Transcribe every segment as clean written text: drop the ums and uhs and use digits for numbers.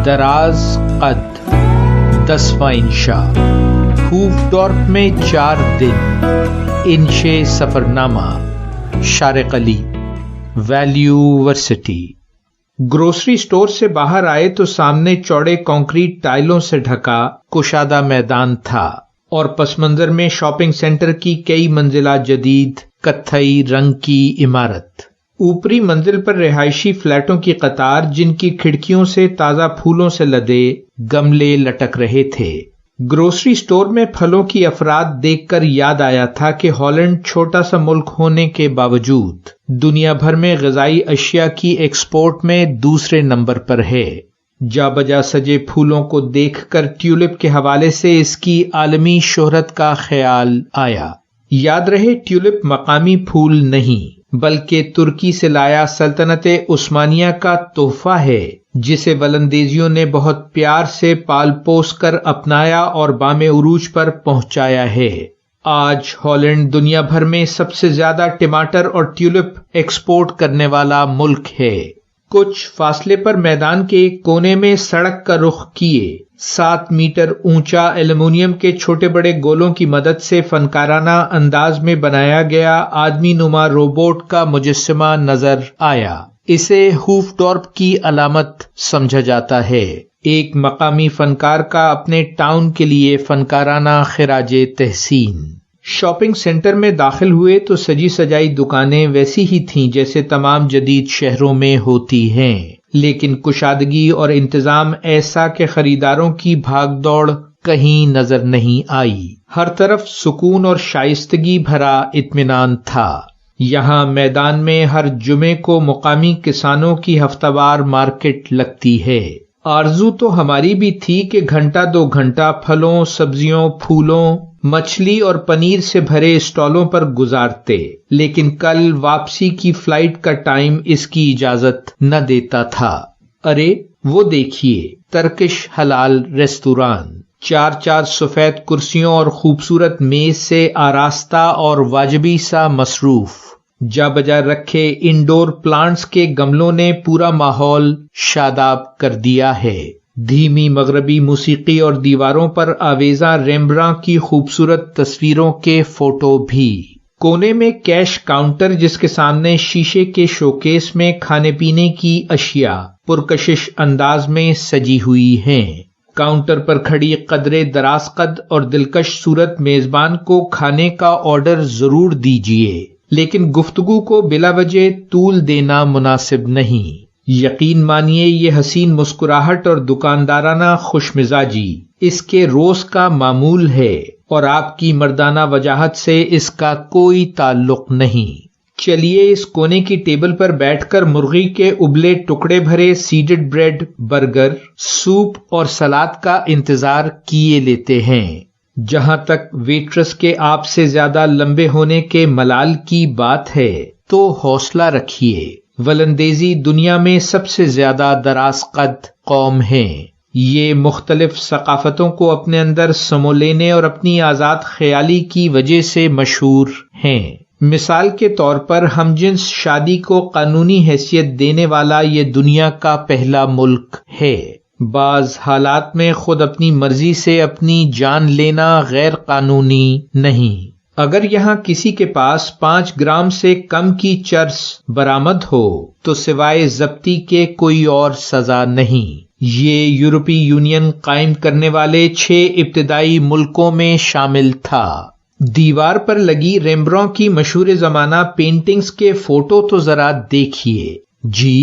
دراز قد 10واں انشا، ہوفڈورپ میں 4 دن، انشے سفرنامہ، شارق علی، ویلیو ورسٹی۔ گروسری سٹور سے باہر آئے تو سامنے چوڑے کنکریٹ ٹائلوں سے ڈھکا کشادہ میدان تھا اور پس منظر میں شاپنگ سینٹر کی کئی منزلہ جدید کتھئی رنگ کی عمارت۔ اوپری منزل پر رہائشی فلیٹوں کی قطار، جن کی کھڑکیوں سے تازہ پھولوں سے لدے گملے لٹک رہے تھے۔ گروسری سٹور میں پھلوں کی افراد دیکھ کر یاد آیا تھا کہ ہالینڈ چھوٹا سا ملک ہونے کے باوجود دنیا بھر میں غذائی اشیاء کی ایکسپورٹ میں دوسرے نمبر پر ہے۔ جا بجا سجے پھولوں کو دیکھ کر ٹیولپ کے حوالے سے اس کی عالمی شہرت کا خیال آیا۔ یاد رہے، ٹیولپ مقامی پھول نہیں بلکہ ترکی سے لایا سلطنت عثمانیہ کا تحفہ ہے، جسے ولندیزیوں نے بہت پیار سے پال پوس کر اپنایا اور بام عروج پر پہنچایا ہے۔ آج ہالینڈ دنیا بھر میں سب سے زیادہ ٹماٹر اور ٹیولپ ایکسپورٹ کرنے والا ملک ہے۔ کچھ فاصلے پر میدان کے ایک کونے میں سڑک کا رخ کیے 7 میٹر اونچا ایلومینیم کے چھوٹے بڑے گولوں کی مدد سے فنکارانہ انداز میں بنایا گیا آدمی نما روبوٹ کا مجسمہ نظر آیا۔ اسے ہوفڈورپ کی علامت سمجھا جاتا ہے، ایک مقامی فنکار کا اپنے ٹاؤن کے لیے فنکارانہ خراج تحسین۔ شاپنگ سینٹر میں داخل ہوئے تو سجی سجائی دکانیں ویسی ہی تھیں جیسے تمام جدید شہروں میں ہوتی ہیں، لیکن کشادگی اور انتظام ایسا کہ خریداروں کی بھاگ دوڑ کہیں نظر نہیں آئی۔ ہر طرف سکون اور شائستگی بھرا اطمینان تھا۔ یہاں میدان میں ہر جمعے کو مقامی کسانوں کی ہفتہ وار مارکیٹ لگتی ہے۔ آرزو تو ہماری بھی تھی کہ گھنٹہ 2 گھنٹہ پھلوں، سبزیوں، پھولوں، مچھلی اور پنیر سے بھرے اسٹالوں پر گزارتے، لیکن کل واپسی کی فلائٹ کا ٹائم اس کی اجازت نہ دیتا تھا۔ ارے وہ دیکھیے، ترکش حلال ریستوران، 4 سفید کرسیوں اور خوبصورت میز سے آراستہ اور واجبی سا مصروف۔ جا بجا رکھے انڈور پلانٹس کے گملوں نے پورا ماحول شاداب کر دیا ہے۔ دھیمی مغربی موسیقی اور دیواروں پر آویزاں ریمبراں کی خوبصورت تصویروں کے فوٹو بھی۔ کونے میں کیش کاؤنٹر، جس کے سامنے شیشے کے شوکیس میں کھانے پینے کی اشیاء پرکشش انداز میں سجی ہوئی ہیں۔ کاؤنٹر پر کھڑی قدرے دراز قد اور دلکش صورت میزبان کو کھانے کا آرڈر ضرور دیجیے، لیکن گفتگو کو بلا وجہ طول دینا مناسب نہیں۔ یقین مانیے، یہ حسین مسکراہٹ اور دکاندارانہ خوش مزاجی اس کے روز کا معمول ہے، اور آپ کی مردانہ وجاہت سے اس کا کوئی تعلق نہیں۔ چلیے اس کونے کی ٹیبل پر بیٹھ کر مرغی کے ابلے ٹکڑے بھرے سیڈڈ بریڈ، برگر، سوپ اور سلاد کا انتظار کیے لیتے ہیں۔ جہاں تک ویٹرس کے آپ سے زیادہ لمبے ہونے کے ملال کی بات ہے تو حوصلہ رکھیے، ولندیزی دنیا میں سب سے زیادہ دراز قد قوم ہیں۔ یہ مختلف ثقافتوں کو اپنے اندر سمو لینے اور اپنی آزاد خیالی کی وجہ سے مشہور ہیں۔ مثال کے طور پر ہم جنس شادی کو قانونی حیثیت دینے والا یہ دنیا کا پہلا ملک ہے۔ بعض حالات میں خود اپنی مرضی سے اپنی جان لینا غیر قانونی نہیں۔ اگر یہاں کسی کے پاس 5 گرام سے کم کی چرس برآمد ہو تو سوائے ضبطی کے کوئی اور سزا نہیں۔ یہ یورپی یونین قائم کرنے والے 6 ابتدائی ملکوں میں شامل تھا۔ دیوار پر لگی ریمبراں کی مشہور زمانہ پینٹنگز کے فوٹو تو ذرا دیکھیے۔ جی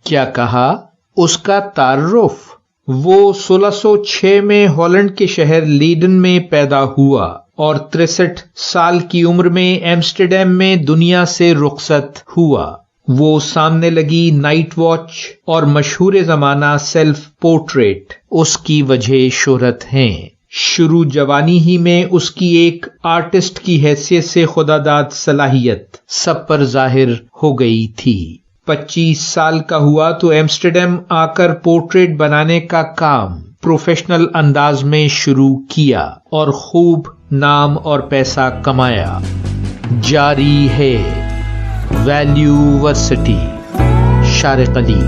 کیا کہا؟ اس کا تعارف؟ وہ 1606 میں ہالینڈ کے شہر لیڈن میں پیدا ہوا اور 63 سال کی عمر میں ایمسٹرڈیم میں دنیا سے رخصت ہوا۔ وہ سامنے لگی نائٹ واچ اور مشہور زمانہ سیلف پورٹریٹ اس کی وجہ شہرت ہیں۔ شروع جوانی ہی میں اس کی ایک آرٹسٹ کی حیثیت سے خداداد صلاحیت سب پر ظاہر ہو گئی تھی۔ 25 سال کا ہوا تو ایمسٹرڈیم آ کر پورٹریٹ بنانے کا کام پروفیشنل انداز میں شروع کیا اور خوب نام اور پیسہ کمایا۔ جاری ہے ویلیو ورسٹی، شارق علی۔